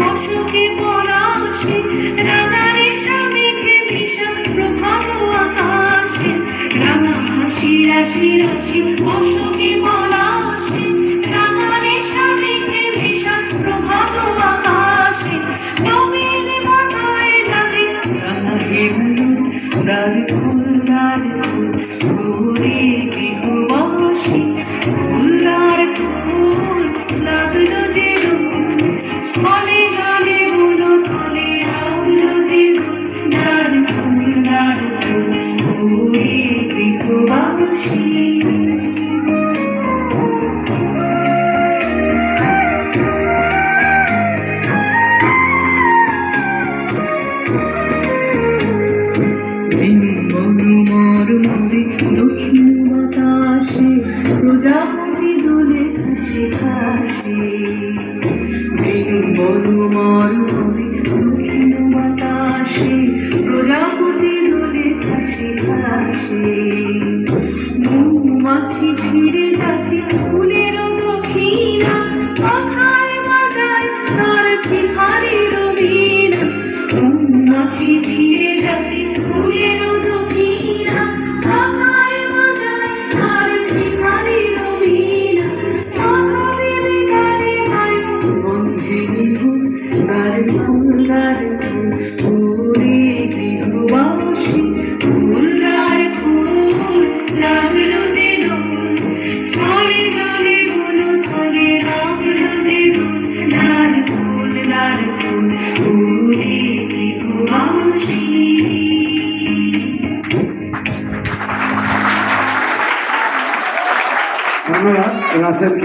অশোকে পলাশে রাঙারে স্বামীকে বিষাদ প্রভাত আকাশে রাঙা হাসি রাশি রাশি অশোকে পলাশে রাঙারে স্বামীকে বিষাদ প্রভাত আকাশে নবীন মাথায় লাগে রাঙা হিন্দু দার ফুল ঘুরে গৃহবাসী ফুলার ফুল লাগলো যে স্থলে জলে গুলো তলে লাগলো যে দার ফুল ঘুরে গৃহবাসী দক্ষিণ বাতাসে প্রজাপতি দোলে ঘাসে ঘাসে দক্ষিণ বাতাসে প্রজাপতি দোলে ঘাসে ঘাসে মৌমাছি ফিরে যাচ্ছে ফুলের দক্ষিণা কথায় বাজায় তার বিহারের বীণা মৌমাছি ফিরে যাচ্ছে ফুলের দক্ষিণা কথায় বাজায় তার বিহারের বীণা কথা দেবে গানে গায় বন্ধের ফুল গার ফুল ঘুরে গৃহবাসী ফুলদার ফুল লাগলো যে স্থলে জলে গুলো তলে লাগলো যে লাল ফুল ঘুরে গৃহবাসী। ধন্যবাদ রাসেল।